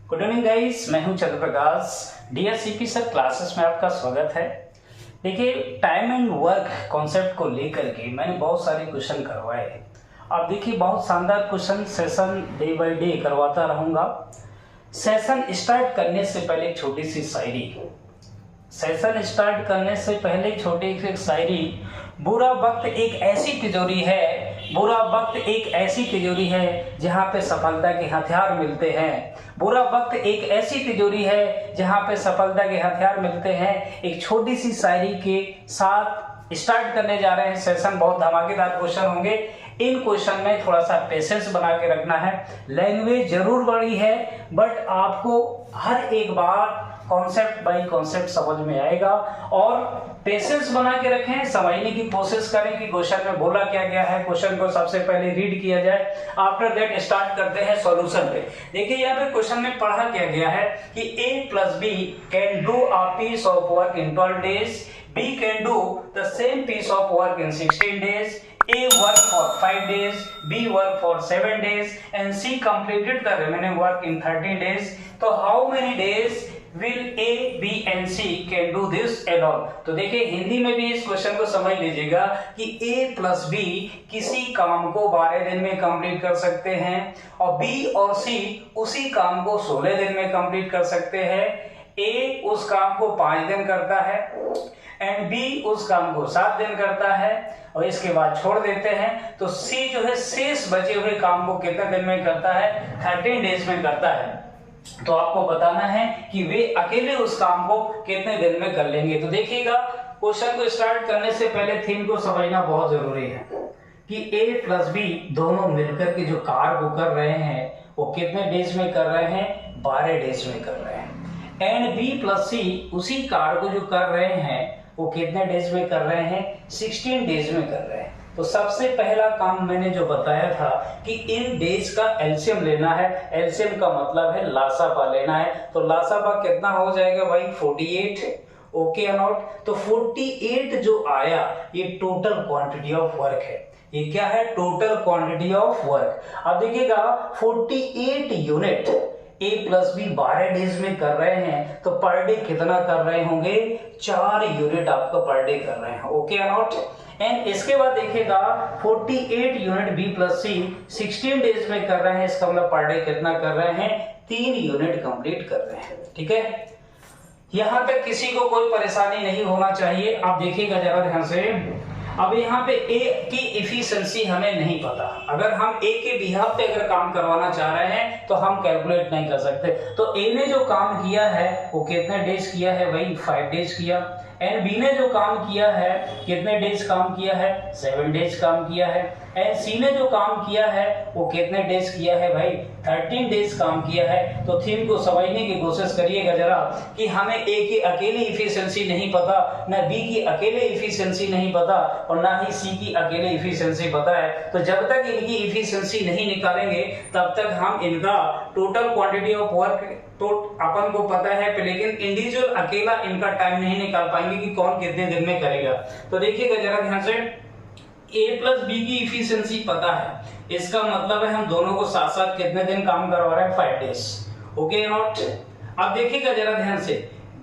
Good evening guys, मैं हूं चंद्र प्रकाश। DSCP sir classes में आपका स्वागत है। देखिए, टाइम एंड वर्क कॉन्सेप्ट को लेकर के मैंने बहुत सारे क्वेश्चन करवाए। अब देखिए, बहुत शानदार question session day by day करवाता रहूंगा। सेशन स्टार्ट करने से पहले एक छोटी सी शायरी। सेशन स्टार्ट करने से पहले छोटी सी शायरी। बुरा वक्त एक ऐसी तिजोरी है, बुरा वक्त एक ऐसी तिजोरी है जहाँ पे सफलता के हथियार मिलते हैं। बुरा वक्त एक ऐसी तिजोरी है जहाँ पे सफलता के हथियार मिलते हैं। एक छोटी सी शायरी के साथ स्टार्ट करने जा रहे हैं सेशन। बहुत धमाकेदार क्वेश्चन होंगे। इन क्वेश्चन में थोड़ा सा पेशेंस बना के रखना है। लैंग्वेज जरूर बड़ी है, बट आपको हर एक बार कॉन्सेप्ट बाय कॉन्सेप्ट समझ में आएगा। और पेशेंस बना के रखें, समझने की कोशिश करें कि क्वेश्चन में बोला क्या गया है। क्वेश्चन को सबसे पहले रीड किया जाए, आफ्टर दैट स्टार्ट करते हैं सॉल्यूशन पे। देखिए, यहाँ पे क्वेश्चन में पढ़ा क्या गया है कि A plus B can do a piece of work in 12 days, B can do the same piece of work in 16 days, A work for 5 days, B work for 7 days, and C completed the remaining work in 13 days. तो how many days will A, B and C can do this alone? तो देखिए, हिंदी में भी इस question को समझ लीजिएगा कि A plus B किसी काम को 12 दिन में कंप्लीट कर सकते हैं और B और C उसी काम को 16 दिन में कंप्लीट कर सकते हैं। A उस काम को 5 दिन करता है एंड B उस काम को 7 दिन करता है और इसके बाद छोड़ देते हैं। तो C जो है शेष बचे हुए काम को कितने दिन में करता है? 13 डेज में करता है। तो आपको बताना है कि वे अकेले उस काम को कितने दिन में कर लेंगे। तो देखिएगा, क्वेश्चन को स्टार्ट करने से पहले थीम को समझना बहुत जरूरी है कि A प्लस B दोनों मिलकर के जो कार्य को कर रहे हैं वो कितने डेज में कर रहे हैं? 12 डेज में कर रहे हैं। एंड B प्लस C उसी कार्य को जो कर रहे हैं वो कितने डेज में कर रहे हैं? 16 डेज में कर रहे हैं। तो सबसे पहला काम मैंने जो बताया था कि इन डेज का एलसीएम लेना है। एलसीएम का मतलब है लासापा लेना है। तो लासापा कितना हो जाएगा भाई? 48। Okay note. तो 48 जो आया ये टोटल क्वांटिटी ऑफ वर्क है। ये क्या है? Total quantity of work. अब देखिएगा, 48 unit A plus B 12 days में कर रहे हैं तो पर डे कितना कर रहे होंगे? 4 यूनिट आपका पर डे कर रहे हैं। Okay note. एंड इसके बाद देखिएगा, 48 unit B plus C 16 days में कर रहे हैं। इसका मतलब पर डे कितना कर रहे हैं? 3 यूनिट कंप्लीट कर रहे हैं। ठीक है, यहां तक किसी को कोई परेशानी नहीं होना चाहिए। आप देखिएगा जरा ध्यान से। अब यहाँ पे A की इफिशिएंसी हमें नहीं पता। अगर हम A के बिहाफ पे अगर काम करवाना चाह रहे हैं तो हम कैलकुलेट नहीं कर सकते। तो A ने जो काम किया है वो कितने डेज किया है भाई? 5 डेज किया। एंड B ने जो काम किया है कितने डेज काम किया है? 7 डेज काम किया है। एंड C ने जो काम किया है वो कितने डेज किया है भाई? 13 डेज काम किया है। तो थीम को समझने की कोशिश करिएगा जरा कि हमें A की अकेले इफिशिएंसी नहीं पता, ना B की अकेले इफिशिएंसी नहीं पता और ना ही C की अकेले इफिशिएंसी पता है। तो जब तक इनकी इफिशिएंसी नहीं निकालेंगे तब तक हम इनका टोटल क्वांटिटी ऑफ वर्क तो अपन को पता है, लेकिन इंडिविजुअल अकेला इनका टाइम नहीं निकाल पाएंगे कि कौन कितने दिन में करेगा। तो देखिएगा जरा ध्यान से, A प्लस B की इफिशिएंसी पता है, इसका मतलब है हम दोनों को साथ साथ कितने दिन काम करवा रहे हैं? 5 डेज। Okay note. अब देखिएगा जरा ध्यान से,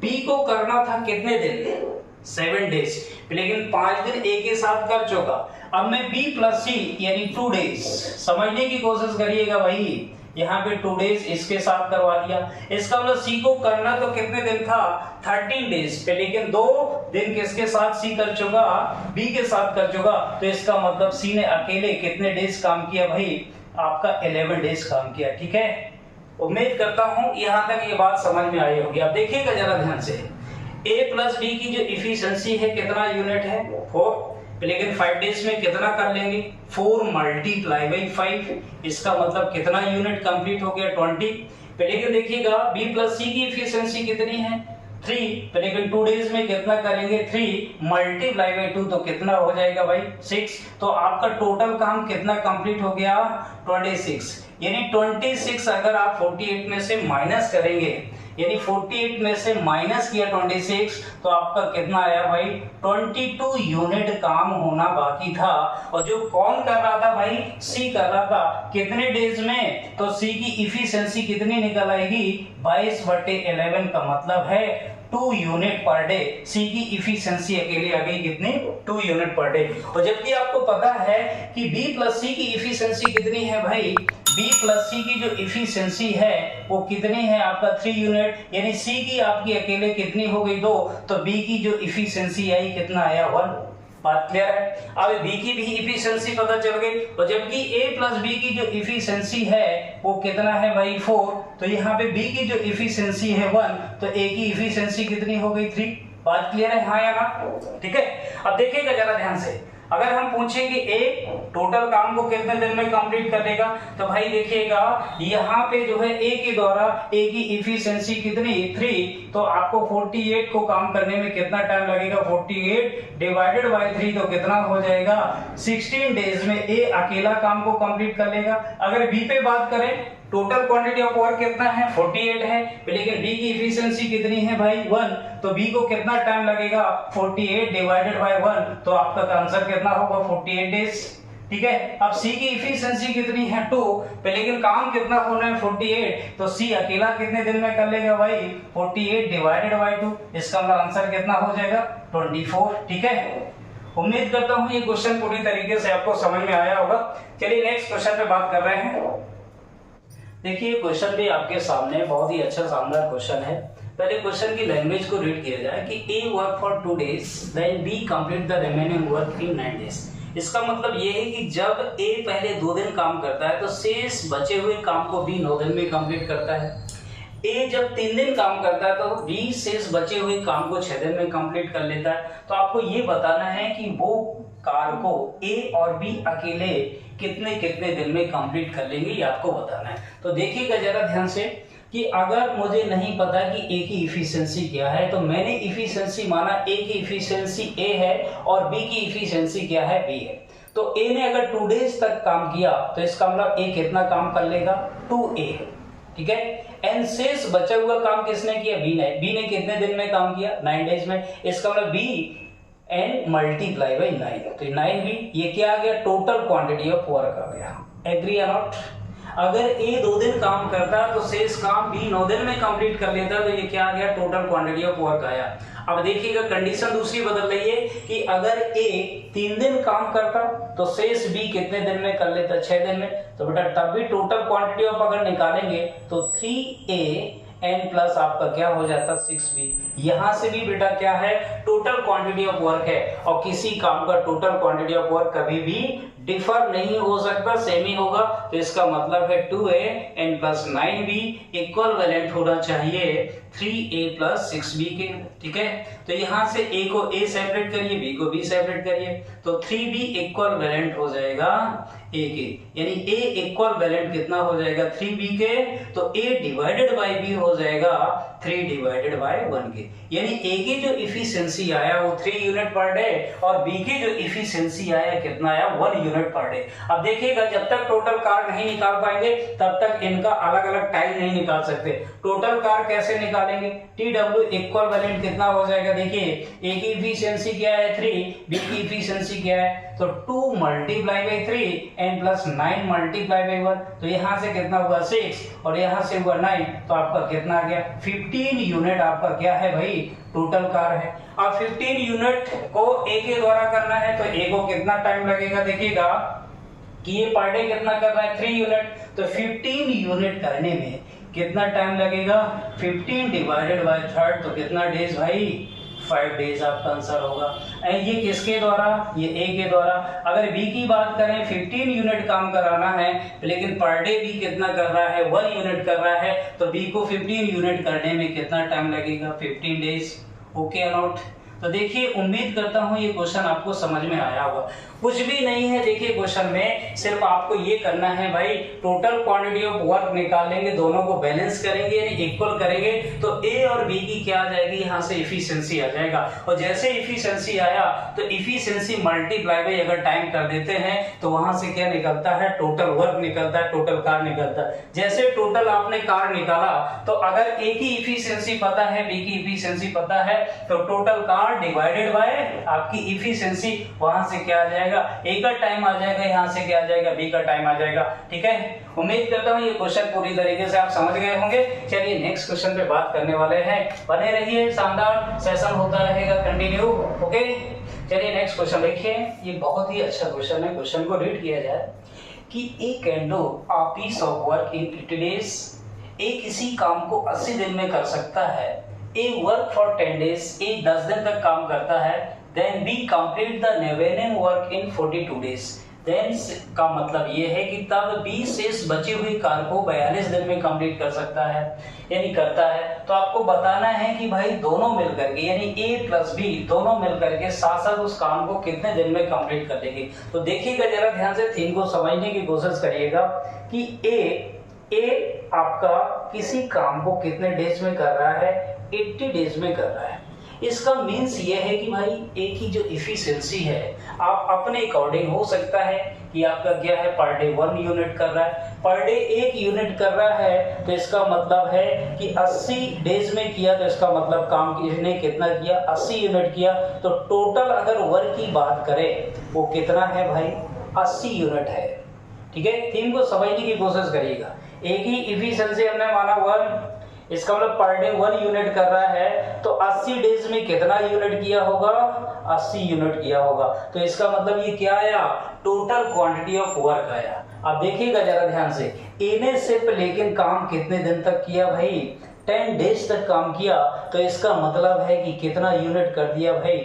B को करना था कितने दिन? 7 डेज, लेकिन 5 दिन A के साथ कर चुका। अब मैं B प्लस C यानी 2 डेज, समझने की कोशिश करिएगा भाई। यहाँ पे 2 डेज इसके साथ करवा दिया। इसका मतलब C को करना तो कितने दिन था? 13 डेज पे, लेकिन 2 दिन किसके साथ C कर चुका? B के साथ कर चुका। तो इसका मतलब C ने अकेले कितने डेज काम किया भाई? आपका 11 डेज काम किया। ठीक है, उम्मीद करता हूं यहाँ तक ये बात समझ में आई होगी। अब देखिएगा जरा ध्यान से, A प्लस B की जो इफिशिएंसी है कितना यूनिट है? 4। लेकिन 5 डेज में कितना कर लेंगे? 4 मल्टीप्लाई बाई 5। इसका मतलब कितना यूनिट कंप्लीट हो गया? 20। लेकिन देखिएगा, B प्लस C की इफिशिएंसी कितनी है? 3। लेकिन 2 डेज में कितना करेंगे? 3 मल्टीप्लाई बाई 2 तो कितना हो जाएगा भाई? 6। तो आपका टोटल काम कितना कंप्लीट हो गया? 26। यानी 26 अगर आप 48 में से माइनस करेंगे यानी 48 में से माइनस किया 26 तो आपका कितना आया भाई 22 यूनिट काम होना बाकी था। और जो कौन कर रहा था भाई, सी कर रहा था। कितने डेज में, तो सी की इफिशिएंसी कितनी निकल आएगी 22/11 का मतलब है 2 यूनिट पर डे। सी की इफिशिएंसी अकेली आ गई कितनी 2 यूनिट पर डे। और जबकि आपको पता है कि बी प्लस सी की इफिशिएंसी कितनी है भाई, बी प्लस सी की जो इफिशिएंसी है वो कितनी है आपका 3 यूनिट, यानी सी की आपकी अकेले कितनी हो गई 2, तो बी की जो इफिशिएंसी आई कितना आया 1। बात क्लियर है। अब बी की भी इफिशिएंसी पता चल गई। और जबकि ए प्लस बी की जो इफिशिएंसी है वो कितना है भाई 4, तो यहाँ पे बी की जो इफिशिएंसी है 1, तो ए की इफिशिएंसी कितनी हो गई 3। बात क्लियर है, हाँ या ना। ठीक है, अब देखिएगा जरा ध्यान से, अगर हम पूछें कि ए टोटल काम को कितने दिन में कंप्लीट करेगा, तो भाई देखिएगा यहाँ पे जो है ए के द्वारा ए की इफिशिएंसी कितनी 3, तो आपको 48 को काम करने में कितना टाइम लगेगा 48 डिवाइडेड बाय 3 तो कितना हो जाएगा 16 डेज में ए अकेला काम को कंप्लीट कर लेगा। अगर बी पे बात करें, टोटल क्वांटिटी ऑफ वर्क कितना है 48 है, लेकिन बी की इफिशिएंसी कितनी है भाई 1, तो बी को कितना टाइम लगेगा 48 डिवाइडेड बाय 1, तो आपका आंसर कितना होगा 48 डेज। ठीक है, अब सी की इफिशिएंसी कितनी है 2, लेकिन काम कितना होना है 48, तो सी अकेला कितने दिन में कर लेगा भाई 48 डिवाइडेड बाय 2, इसका मतलब आंसर कितना हो जाएगा 24। ठीक है, उम्मीद करता हूं ये क्वेश्चन पूरी तरीके से आपको समझ में आया होगा। चलिए नेक्स्ट क्वेश्चन पे बात कर रहे हैं। देखिए क्वेश्चन भी आपके सामने बहुत ही अच्छा शानदार क्वेश्चन है। पहले क्वेश्चन की लैंग्वेज को रीड किया जाए कि A work for 2 days then B complete the remaining work in 9 days. इसका मतलब ये है कि जब ए पहले 2 दिन काम करता है तो शेष बचे हुए काम को बी 9 दिन में कंप्लीट करता है। ए जब 3 दिन काम करता है तो बी शेष बचे हुए काम को 6 दिन में कंप्लीट कर लेता है। तो आपको ये बताना है कि वो कार्य को ए और बी अकेले कितने कितने दिन में कंप्लीट कर लेंगे, ये आपको बताना है। तो देखिएगा जरा ध्यान से कि अगर मुझे नहीं पता कि ए की इफिशिएंसी क्या है, तो मैंने इफिशिएंसी माना ए की इफिशिएंसी ए है और बी की इफिशिएंसी क्या है बी है। तो ए ने अगर 2 डेज तक काम किया तो इसका मतलब ए कितना काम कर लेगा 2a। ठीक है, एंड शेष बचा हुआ काम किसने किया बी ने कितने दिन में काम किया 9 डेज में, इसका मतलब बी एंड मल्टीप्लाई बाई 9, तो 9 भी ये क्या आ गया टोटल क्वांटिटी ऑफ वर्क आ गया। एग्री या नॉट। अगर ए 2 दिन काम करता तो शेष काम बी 9 दिन में कंप्लीट कर लेता, तो ये क्या आ गया टोटल क्वांटिटी ऑफ वर्क आया। अब देखिएगा कंडीशन दूसरी बदल रही है कि अगर ए 3 दिन काम करता तो शेष बी कितने दिन में कर लेता 6 दिन में, तो बेटा तब भी टोटल क्वांटिटी ऑफ अगर निकालेंगे तो 3a n प्लस आपका क्या हो जाता 6b। यहां से भी बेटा क्या है टोटल क्वांटिटी ऑफ वर्क है, और किसी काम का टोटल क्वांटिटी ऑफ वर्क कभी भी डिफर नहीं हो सकता, सेम ही होगा। तो इसका मतलब है 2a n plus 9b equal valent होना चाहिए 3a प्लस 6b के। ठीक है, तो यहां से a को a सेपरेट करिए, b को b सेपरेट करिए, तो 3b इक्वल वैलेंट हो जाएगा a के, यानी a इक्वल वैलेंट कितना हो जाएगा 3b के, तो a डिवाइडेड बाय b हो जाएगा 3 डिवाइडेड बाय 1 के। यानी a की जो इफिशिएंसी आया वो 3 यूनिट पर डे और b की जो इफिशिएंसी आया कितना आया 1 यूनिट पर डे। अब देखिएगा जब तक टोटल कार नहीं निकाल पाएंगे तब तक इनका अलग अलग टाइम नहीं निकाल सकते। टोटल कार कैसे निकालेंगे, TW इक्वल वैलेंट कितना हो जाएगा, देखिए a की इफिशिएंसी क्या है 3, b की इफिशिएंसी क्या है, तो 2 multiply by 3 n plus 9 multiply by 1, तो यहाँ से कितना हुआ 6 और यहाँ से हुआ 9, तो आपका कितना आ गया 15 यूनिट आपका क्या है भाई टोटल कार है। अब 15 यूनिट को a के द्वारा करना है तो a को कितना टाइम लगेगा, देखिएगा कि ये पर डे कितना कर रहा है 3 यूनिट, तो 15 यूनिट करने में कितना टाइम लगेगा 15 डिवाइडेड बाय 3 तो कितना डेज भाई 5 डेज आपका आंसर होगा। ये किसके द्वारा, ये ए के द्वारा। अगर बी की बात करें 15 यूनिट काम कराना है लेकिन पर डे बी कितना कर रहा है 1 यूनिट कर रहा है, तो बी को 15 यूनिट करने में कितना टाइम लगेगा 15 डेज। Okay note. तो देखिए उम्मीद करता हूँ ये क्वेश्चन आपको समझ में आया होगा। कुछ भी नहीं है देखिए क्वेश्चन में, सिर्फ आपको ये करना है भाई, टोटल क्वांटिटी ऑफ वर्क निकालेंगे, दोनों को बैलेंस करेंगे यानी इक्वल करेंगे, तो ए और बी की क्या आ जाएगी, यहाँ से इफिशिएंसी आ जाएगा। और जैसे इफिशिएंसी आया तो इफिशिएंसी मल्टीप्लाई बाय अगर टाइम कर देते हैं तो वहां से क्या निकलता है, टोटल वर्क निकलता है, टोटल कार निकलता है। जैसे टोटल आपने कार निकाला तो अगर ए की इफिशिएंसी पता है, बी की इफिशिएंसी पता है, तो टोटल कार डिवाइडेड बाय आपकी इफिशिएंसी, वहां से क्या आ जाएगा, ए का टाइम आ जाएगा, यहाँ से क्या आ जाएगा, बी का टाइम आ जाएगा। ठीक है, उम्मीद करता हूँ ये क्वेश्चन पूरी तरीके से आप समझ गए होंगे। चलिए नेक्स्ट क्वेश्चन पे बात करने वाले हैं, बने रहिए, शानदार सेशन होता रहेगा कंटिन्यू। ओके, चलिए नेक्स्ट क्वेश्चन देखिए, ये बहुत ही अच्छा क्वेश्चन है। क्वेश्चन को रीड किया जाए कि A can do a piece of work in 80 days, A किसी काम को 80 दिन में कर सकता है। A work for 10 days, A 10 दिन तक काम करता है। Then B complete the remaining work in 42 days, then का मतलब ये है कि तब बी शेष बची हुई कार को 42 दिन में कंप्लीट कर सकता है यानी करता है। तो आपको बताना है कि भाई दोनों मिलकर के यानी ए प्लस बी दोनों मिलकर के साथ साथ उस काम को कितने दिन में कंप्लीट कर देंगे। तो देखिएगा जरा ध्यान से, थीम को समझने की कोशिश करिएगा कि ए आपका किसी काम को कितने डेज में कर रहा है, 80 डेज में कर रहा है। इसका मीन्स ये है कि भाई ए की जो इफिशिएंसी है आप अपने अकॉर्डिंग हो सकता है कि आपका क्या है, पर डे 1 यूनिट कर रहा है, पर डे 1 यूनिट कर रहा है, तो इसका मतलब है कि 80 डेज में किया, तो इसका मतलब काम इसने कितना किया, 80 यूनिट किया। तो टोटल अगर वर्क की बात करें वो कितना है भाई, 80 यूनिट है। ठीक है, थीम को समझने की कोशिश करिएगा। ए की इफिशिएंसी हमने माना 1, इसका मतलब पर डे 1 यूनिट कर रहा है, तो 80 डेज में कितना यूनिट किया होगा, 80 यूनिट किया होगा। तो इसका मतलब ये क्या आया, टोटल क्वांटिटी ऑफ वर्क आया। अब देखिएगा जरा ध्यान से, ए ने सिर्फ लेकिन काम कितने दिन तक किया भाई, 10 डेज तक काम किया, तो इसका मतलब है कि कितना यूनिट कर दिया भाई,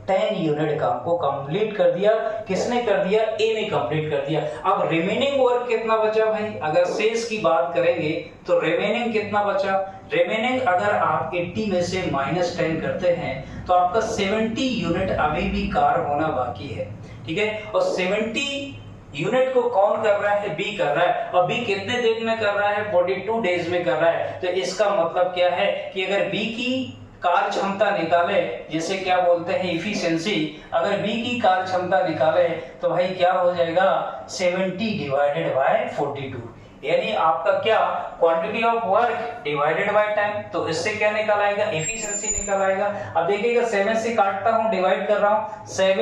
10 यूनिट काम को कंप्लीट कर दिया। किसने कर दिया, ए ने कंप्लीट कर दिया। अब रिमेनिंग वर्क कितना बचा भाई, अगर शेष की बात करेंगे तो रिमेनिंग कितना बचा, रिमेनिंग अगर आप 80 में से -10 करते हैं तो आपका 70 यूनिट अभी भी कार होना बाकी है। ठीक है, और 70 यूनिट को कौन कर रहा है, बी कर रहा है, और बी कितने दिन में कर रहा है, 42 डेज में कर रहा है। तो इसका मतलब क्या है कि अगर बी की कार्य क्षमता निकाले, जिसे क्या बोलते हैं इफिशिएंसी, अगर बी की कार्य क्षमता निकाले तो भाई क्या हो जाएगा, 70 डिवाइडेड बाय 42, यानी आपका क्या, quantity of work divided by time. तो इससे क्या निकल आएगा, एफिशिएंसी निकल आएगा। अब देखिएगा 7 से काटता हूं, डिवाइड कर रहा हूं, 7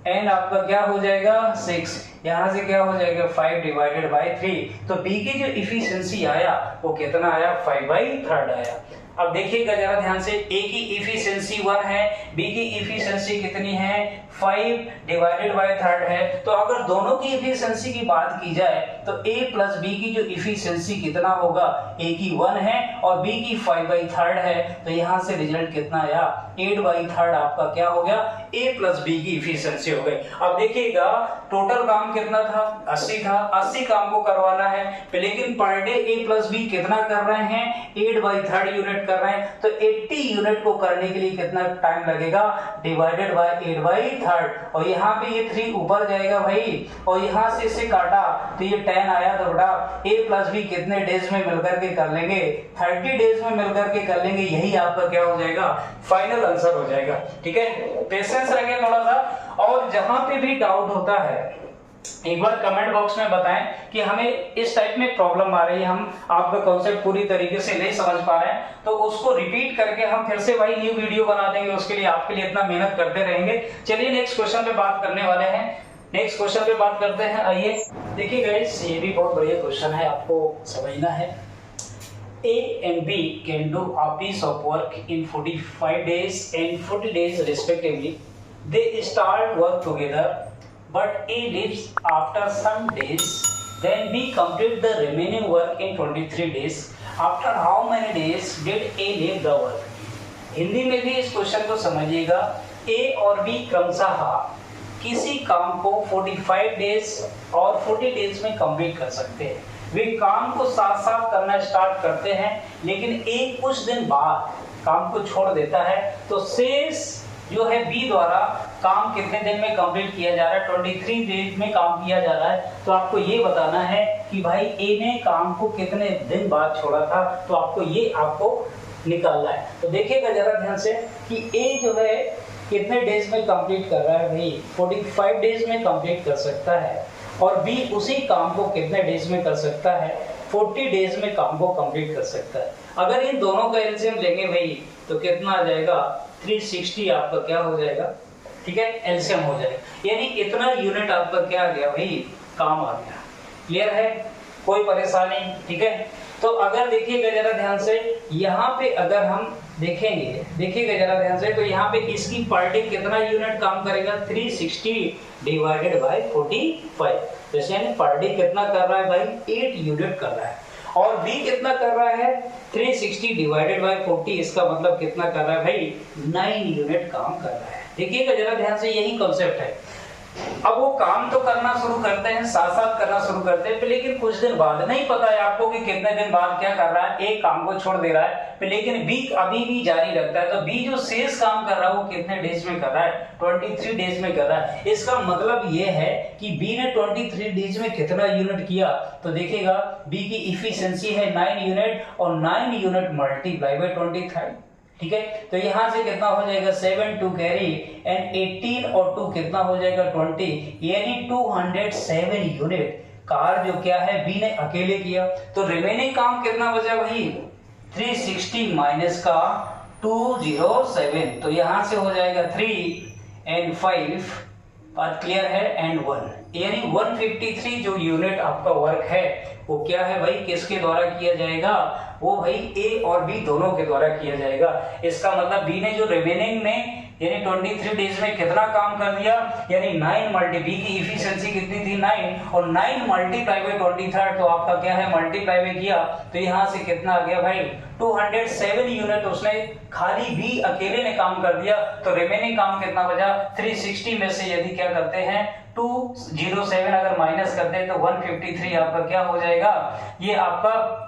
एंड आपका क्या हो जाएगा 6, यहां से क्या हो जाएगा 5 डिवाइडेड बाय 3। तो बी की जो इफिशिएंसी आया वो कितना आया, 5/3 आया। अब देखिएगा जरा ध्यान से, ए की इफिशिएंसी 1 है, बी की इफिशिएंसी कितनी है, 5 डिवाइडेड बाय 3 है। तो अगर दोनों की इफिशिएंसी की बात की जाए तो ए प्लस बी की जो इफिशिएंसी कितना होगा, ए की 1 है और बी की 5/3 है। तो यहाँ से रिजल्ट कितना आया, 8/3 आपका क्या हो गया, ए प्लस बी की इफिशिएंसी हो गई। अब देखिएगा टोटल काम कितना था, 80 था, 80 काम को करवाना है, लेकिन पर डे ए प्लस बी कितना कर रहे हैं, 8/3 यूनिट कर रहे हैं। तो 80 यूनिट को करने के लिए कितना टाइम लगेगा, डिवाइडेड बाय 8/3, और यहाँ पे ये 3 ऊपर जाएगा भाई, और यहाँ से इसे काटा तो ये 10 आया। तो बेटा ए प्लस बी कितने डेज में मिलकर के कर लेंगे, 30 डेज में मिलकर के कर लेंगे। यही आपका क्या हो जाएगा, फाइनल आंसर हो जाएगा। ठीक है, पेशेंस रखिए थोड़ा सा, और जहां पे भी डाउट होता है एक बार कमेंट बॉक्स में बताएं कि हमें इस टाइप में प्रॉब्लम आ रही है, हम आपका कॉन्सेप्ट पूरी तरीके से नहीं समझ पा रहे हैं, तो उसको रिपीट करके हम फिर से भाई न्यू वीडियो बना देंगे। उसके लिए आपके लिए इतना मेहनत करते रहेंगे। चलिए नेक्स्ट क्वेश्चन पे बात करने वाले हैं, नेक्स्ट क्वेश्चन पे बात करते हैं। आइए देखिए गाइस, ये भी बहुत बढ़िया क्वेश्चन है, आपको समझना है। A and B can do a piece of work in 45 days and 40 days respectively. They start work together, but A leaves after some days. Then B complete the remaining work in 23 days. After how many days did A leave the work? Hindi में भी इस question को समझिएगा। A और B क्रमशः किसी काम को 45 डेज और 40 डेज में कंप्लीट कर सकते हैं। वे काम को साथ साथ करना स्टार्ट करते हैं, लेकिन एक कुछ दिन बाद काम को छोड़ देता है, तो शेष जो है बी द्वारा काम कितने दिन में कंप्लीट किया जा रहा है, 23 डेज में काम किया जा रहा है। तो आपको ये बताना है कि भाई ए ने काम को कितने दिन बाद छोड़ा था, तो आपको ये निकालना है। तो देखिएगा जरा ध्यान से कि ए जो है कितने डेज में कंप्लीट कर रहा है भाई, 45 डेज में कंप्लीट कर सकता है, और बी उसी काम को कितने डेज में कर सकता है, 40 डेज में काम को कंप्लीट कर सकता है। अगर इन दोनों का एलसीएम लेंगे भाई तो कितना आ जाएगा, 360 आपका क्या हो जाएगा, ठीक है, एलसीएम हो जाएगा। यानी इतना यूनिट आपका क्या आ गया भाई, काम आ गया। क्लियर है, कोई परेशानी, ठीक है। तो अगर देखिएगा जरा ध्यान से, यहाँ पे अगर हम देखेंगे, देखिएगा जरा ध्यान से, तो यहाँ पे इसकी पर डे कितना यूनिट काम करेगा, 360 डिवाइडेड बाय 45। जैसे यानी पर डे कितना कर रहा है भाई, 8 यूनिट कर रहा है। और बी कितना कर रहा है, 360 डिवाइडेड बाय 40, इसका मतलब कितना कर रहा है भाई, 9 यूनिट काम कर रहा है। देखिएगा जरा ध्यान से, यही कॉन्सेप्ट है। अब वो काम तो करना शुरू करते हैं, साथ साथ करना शुरू करते हैं, लेकिन कुछ दिन बाद नहीं पता है आपको कि कितने दिन बाद क्या कर रहा है, एक काम को छोड़ दे रहा है, लेकिन बी अभी भी जारी रखता है। तो बी जो शेष काम कर रहा है वो कितने डेज में कर रहा है, 23 डेज में कर रहा है। इसका मतलब ये है कि बी ने 23 डेज में कितना यूनिट किया, तो देखिएगा बी की इफिशिएंसी है 9 यूनिट, और 9 यूनिट मल्टीप्लाई बाय 23, ठीक है। तो यहां से कितना हो जाएगा, 7 टू कैरी एंड 18 और 2 कितना हो जाएगा, 20, यानी 207 यूनिट कार जो क्या है बी ने अकेले किया। तो रिमेनिंग काम कितना बचा भाई, 360 माइनस का 207, तो यहां से हो जाएगा 3 एंड 5, बात क्लियर है, एंड 1, यानी 153 जो यूनिट आपका वर्क है वो क्या है भाई, किसके द्वारा किया जाएगा, वो भाई ए और बी दोनों के द्वारा किया जाएगा। इसका मतलब बी ने जो रिमेनिंग में यानी 23 डेज में कितना काम कर दिया, यानी 9 मल्टी, बी की इफिशिएंसी कितनी थी 9, और 9 मल्टीप्लाई बाय 23, तो आपका क्या है मल्टीप्लाई में किया, तो यहाँ से कितना आ गया भाई, 207 यूनिट उसने खाली बी अकेले ने काम कर दिया। तो रिमेनिंग काम कितना बचा, 360 में से यदि क्या करते हैं 207 अगर माइनस करते हैं तो 153 आपका क्या हो जाएगा, ये आपका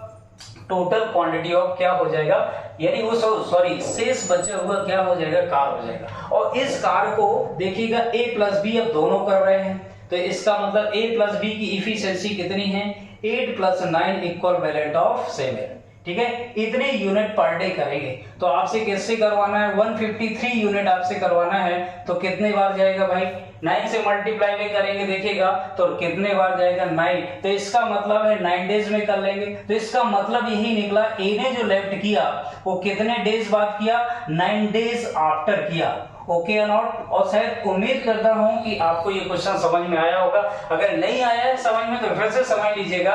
टोटल क्वांटिटी ऑफ क्या हो जाएगा, यानी वो सॉरी शेष बचा हुआ क्या हो जाएगा, कार हो जाएगा। और इस कार को देखिएगा ए प्लस बी अब दोनों कर रहे हैं, तो इसका मतलब ए प्लस बी की इफिशिएंसी कितनी है, 8 + 9 इक्वल वैलेंट ऑफ 7, ठीक है। इतने यूनिट पर डे करेंगे। तो आपसे किससे करवाना है, 153 यूनिट आपसे करवाना है, तो कितने बार जाएगा भाई, 9 से मल्टीप्लाई में करेंगे, देखिएगा तो कितने बार जाएगा 9, तो इसका मतलब है 9 डेज में कर लेंगे। तो इसका मतलब यही निकला, ए ने जो लेफ्ट किया वो कितने डेज बाद किया, 9 डेज आफ्टर किया। ओके या नॉट। और शायद उम्मीद करता हूं कि आपको ये क्वेश्चन समझ में आया होगा। अगर नहीं आया है समझ में तो फिर से समझ लीजिएगा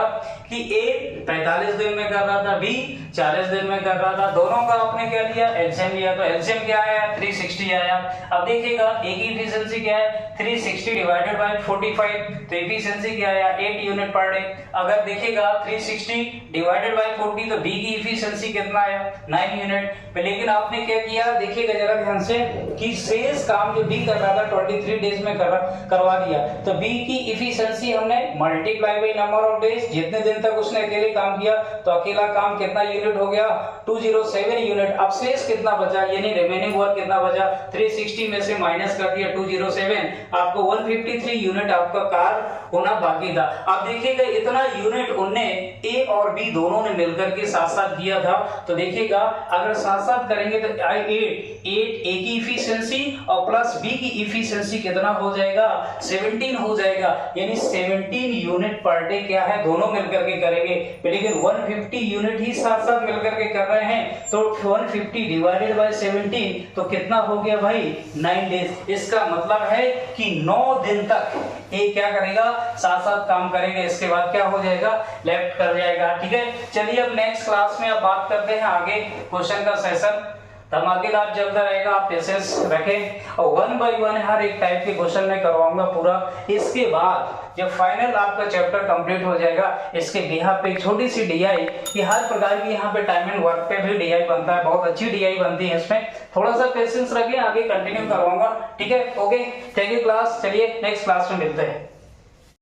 कि ए 45 दिन में कर रहा था, बी 40 दिन में कर रहा था, दोनों का आपने क्या लिया, एलसीएम लिया, तो एलसीएम क्या आया, 360 आया। अब देखिएगा ए की इफिशिएंसी क्या है, 360 डिवाइडेड बाय 45, तो इफिशिएंसी क्या आया, 8 यूनिट पर डे। अगर देखिएगा 360 डिवाइडेड बाय 40, तो बी की इफिशिएंसी कितना आया, 9 यूनिट। लेकिन आपने क्या किया, देखिएगा जरा ध्यान से कि शेष काम जो बी कर रहा था 23 डेज में करवा दिया, तो बी की इफिशिएंसी हमने multiply by number of days, जितने दिन तक उसने अकेले काम किया, तो अकेला काम कितना यूनिट हो गया, 207 यूनिट। अब शेष कितना बचा, यानी रिमेनिंग वर्क कितना बचा, 360 में से माइनस कर दिया 207, आपको 153 यूनिट आपका कार होना बाकी था। अब देखिएगा इतना यूनिट उनने ए और बी दोनों ने मिलकर के साथ साथ किया था। तो देखिएगा अगर साथ साथ करेंगे तो 8 ए की इफिशिएंसी और प्लस बी की इफिशिएंसी कितना हो जाएगा, 17 हो जाएगा। यानी 17 यूनिट पर डे क्या है, दोनों मिलकर के करेंगे। लेकिन 150 यूनिट ही साथ साथ मिलकर के कर रहे हैं, तो 150 डिवाइडेड बाय 17 तो कितना हो गया भाई, 9 डेज। इसका मतलब है कि 9 दिन तक ये क्या करेगा, साथ साथ काम करेंगे। इसके बाद क्या हो जाएगा, लेफ्ट कर जाएगा। ठीक है, चलिए अब नेक्स्ट क्लास में अब बात करते हैं आगे क्वेश्चन का सेशन। धमाकेदार चलता रहेगा, आप पेशेंस रखें और 1 बाय 1 हर एक टाइप के क्वेश्चन में करवाऊंगा पूरा। इसके बाद जब फाइनल आपका चैप्टर कंप्लीट हो जाएगा, इसके यहाँ पे एक छोटी सी डीआई कि हर प्रकार की यहाँ पे टाइम एंड वर्क पे भी डीआई बनता है, बहुत अच्छी डीआई बनती है। इसमें थोड़ा सा पेशेंस रखें, आगे कंटिन्यू करवाऊंगा। ठीक है, ओके, थैंक यू क्लास। चलिए नेक्स्ट क्लास में मिलते हैं।